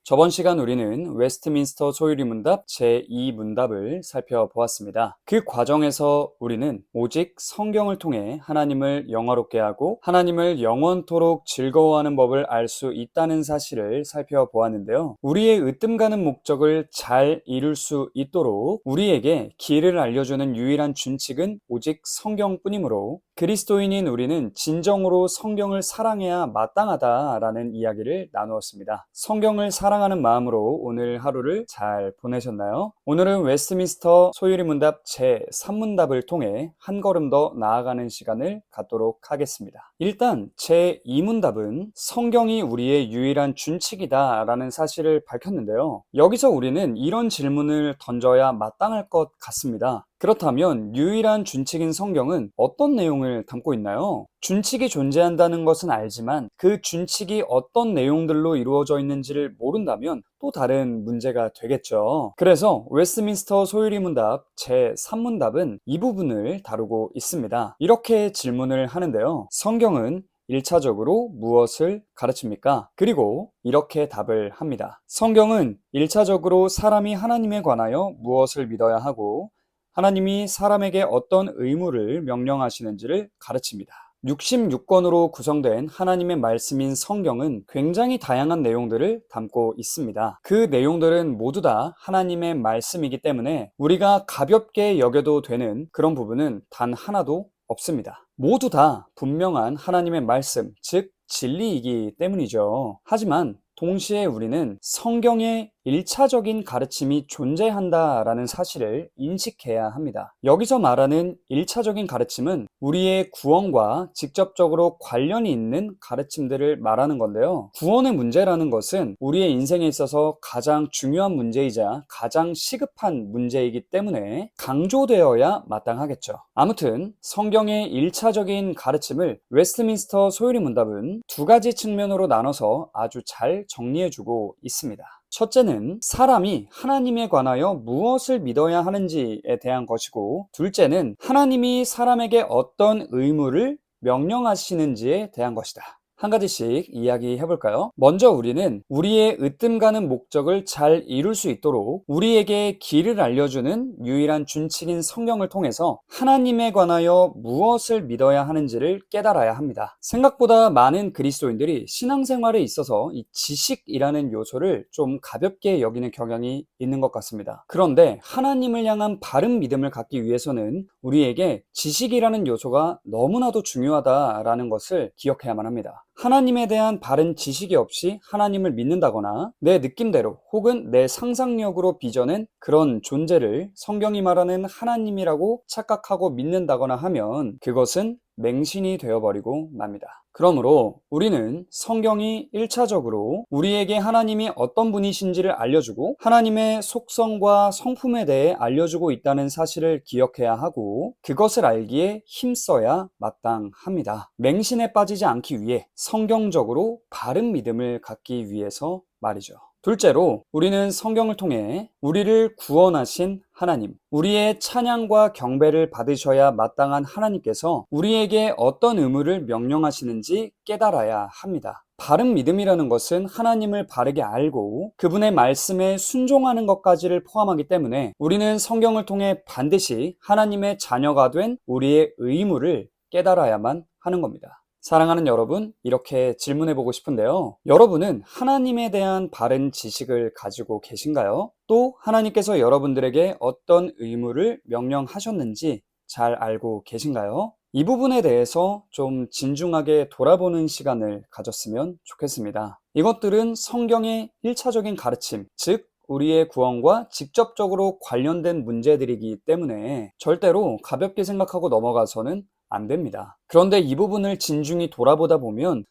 저번 시간 우리는 웨스트민스터 소유리 문답 제2문답을 살펴보았습니다. 그 과정에서 우리는 오직 성경을 통해 하나님을 영화롭게 하고 하나님을 영원토록 즐거워하는 법을 알 수 있다는 사실을 살펴보았는데요. 우리의 으뜸가는 목적을 잘 이룰 수 있도록 우리에게 길을 알려주는 유일한 준칙은 오직 성경뿐이므로 그리스도인인 우리는 진정으로 성경을 사랑해야 마땅하다라는 이야기를 나누었습니다. 성경을 사랑하는 마음으로 오늘 하루를 잘 보내셨나요? 오늘은 웨스트민스터 소유리 문답 제3문답을 통해 한 걸음 더 나아가는 시간을 갖도록 하겠습니다. 일단 제2문답은 성경이 우리의 유일한 준칙이다라는 사실을 밝혔는데요. 여기서 우리는 이런 질문을 던져야 마땅할 것 같습니다. 그렇다면 유일한 준칙인 성경은 어떤 내용을 담고 있나요? 준칙이 존재한다는 것은 알지만 그 준칙이 어떤 내용들로 이루어져 있는지를 모른다면 또 다른 문제가 되겠죠. 그래서 웨스트민스터 소유리 문답 제3문답은 이 부분을 다루고 있습니다. 이렇게 질문을 하는데요. 성경은 1차적으로 무엇을 가르칩니까? 그리고 이렇게 답을 합니다. 성경은 1차적으로 사람이 하나님에 관하여 무엇을 믿어야 하고 하나님이 사람에게 어떤 의무를 명령하시는지를 가르칩니다. 66권으로 구성된 하나님의 말씀인 성경은 굉장히 다양한 내용들을 담고 있습니다. 그 내용들은 모두 다 하나님의 말씀이기 때문에 우리가 가볍게 여겨도 되는 그런 부분은 단 하나도 없습니다. 모두 다 분명한 하나님의 말씀, 즉 진리이기 때문이죠. 하지만 동시에 우리는 성경의 1차적인 가르침이 존재한다라는 사실을 인식해야 합니다. 여기서 말하는 1차적인 가르침은 우리의 구원과 직접적으로 관련이 있는 가르침들을 말하는 건데요. 구원의 문제라는 것은 우리의 인생에 있어서 가장 중요한 문제이자 가장 시급한 문제이기 때문에 강조되어야 마땅하겠죠. 아무튼 성경의 1차적인 가르침을 웨스트민스터 소유리 문답은 두 가지 측면으로 나눠서 아주 잘 정리해주고 있습니다. 첫째는 사람이 하나님에 관하여 무엇을 믿어야 하는지에 대한 것이고, 둘째는 하나님이 사람에게 어떤 의무를 명령하시는지에 대한 것이다. 한 가지씩 이야기해 볼까요? 먼저 우리는 우리의 으뜸가는 목적을 잘 이룰 수 있도록 우리에게 길을 알려주는 유일한 준칙인 성경을 통해서 하나님에 관하여 무엇을 믿어야 하는지를 깨달아야 합니다. 생각보다 많은 그리스도인들이 신앙생활에 있어서 이 지식이라는 요소를 좀 가볍게 여기는 경향이 있는 것 같습니다. 그런데 하나님을 향한 바른 믿음을 갖기 위해서는 우리에게 지식이라는 요소가 너무나도 중요하다라는 것을 기억해야만 합니다. 하나님에 대한 바른 지식이 없이 하나님을 믿는다거나 내 느낌대로 혹은 내 상상력으로 빚어낸 그런 존재를 성경이 말하는 하나님이라고 착각하고 믿는다거나 하면 그것은 맹신이 되어버리고 맙니다. 그러므로 우리는 성경이 1차적으로 우리에게 하나님이 어떤 분이신지를 알려주고 하나님의 속성과 성품에 대해 알려주고 있다는 사실을 기억해야 하고 그것을 알기에 힘써야 마땅합니다. 맹신에 빠지지 않기 위해 성경적으로 바른 믿음을 갖기 위해서 말이죠. 둘째로 우리는 성경을 통해 우리를 구원하신 하나님, 우리의 찬양과 경배를 받으셔야 마땅한 하나님께서 우리에게 어떤 의무를 명령하시는지 깨달아야 합니다. 바른 믿음이라는 것은 하나님을 바르게 알고 그분의 말씀에 순종하는 것까지를 포함하기 때문에 우리는 성경을 통해 반드시 하나님의 자녀가 된 우리의 의무를 깨달아야만 하는 겁니다. 사랑하는 여러분, 이렇게 질문해보고 싶은데요. 여러분은 하나님에 대한 바른 지식을 가지고 계신가요? 또 하나님께서 여러분들에게 어떤 의무를 명령하셨는지 잘 알고 계신가요? 이 부분에 대해서 좀 진중하게 돌아보는 시간을 가졌으면 좋겠습니다. 이것들은 성경의 1차적인 가르침, 즉 우리의 구원과 직접적으로 관련된 문제들이기 때문에 절대로 가볍게 생각하고 넘어가서는 안 됩니다. 그런데 이 부분을 진중히 돌아보다 보면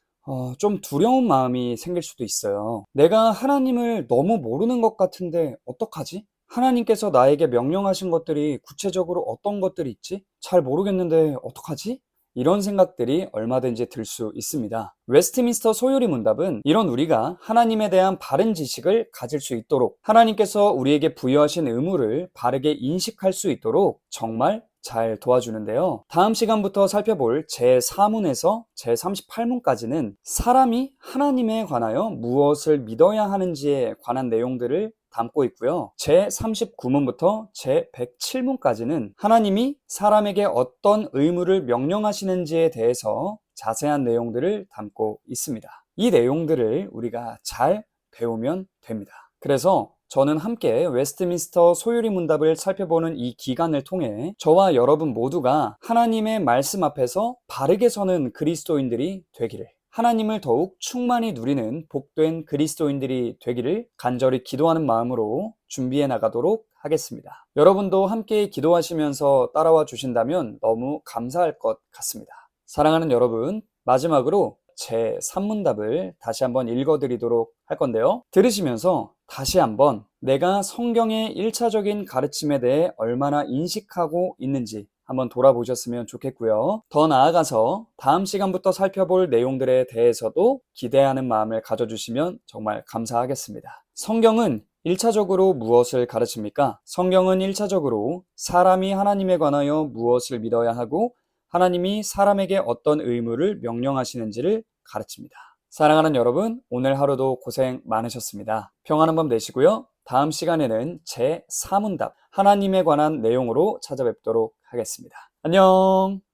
좀 두려운 마음이 생길 수도 있어요. 내가 하나님을 너무 모르는 것 같은데 어떡하지? 하나님께서 나에게 명령하신 것들이 구체적으로 어떤 것들이 있지? 잘 모르겠는데 어떡하지? 이런 생각들이 얼마든지 들 수 있습니다. 웨스트민스터 소유리 문답은 이런 우리가 하나님에 대한 바른 지식을 가질 수 있도록 하나님께서 우리에게 부여하신 의무를 바르게 인식할 수 있도록 정말 잘 도와주는데요. 다음 시간부터 살펴볼 제4문에서 제38문까지는 사람이 하나님에 관하여 무엇을 믿어야 하는지에 관한 내용들을 담고 있고요. 제39문부터 제107문까지는 하나님이 사람에게 어떤 의무를 명령하시는지에 대해서 자세한 내용들을 담고 있습니다. 이 내용들을 우리가 잘 배우면 됩니다. 그래서 저는 함께 웨스트민스터 소유리 문답을 살펴보는 이 기간을 통해 저와 여러분 모두가 하나님의 말씀 앞에서 바르게 서는 그리스도인들이 되기를, 하나님을 더욱 충만히 누리는 복된 그리스도인들이 되기를 간절히 기도하는 마음으로 준비해 나가도록 하겠습니다. 여러분도 함께 기도하시면서 따라와 주신다면 너무 감사할 것 같습니다. 사랑하는 여러분, 마지막으로 제3문답을 다시 한번 읽어드리도록 할 건데요. 들으시면서 다시 한번 내가 성경의 1차적인 가르침에 대해 얼마나 인식하고 있는지 한번 돌아보셨으면 좋겠고요. 더 나아가서 다음 시간부터 살펴볼 내용들에 대해서도 기대하는 마음을 가져주시면 정말 감사하겠습니다. 성경은 1차적으로 무엇을 가르칩니까? 성경은 1차적으로 사람이 하나님에 관하여 무엇을 믿어야 하고 하나님이 사람에게 어떤 의무를 명령하시는지를 가르칩니다. 사랑하는 여러분, 오늘 하루도 고생 많으셨습니다. 평안한 밤 되시고요. 다음 시간에는 제4문답, 하나님에 관한 내용으로 찾아뵙도록 하겠습니다. 안녕!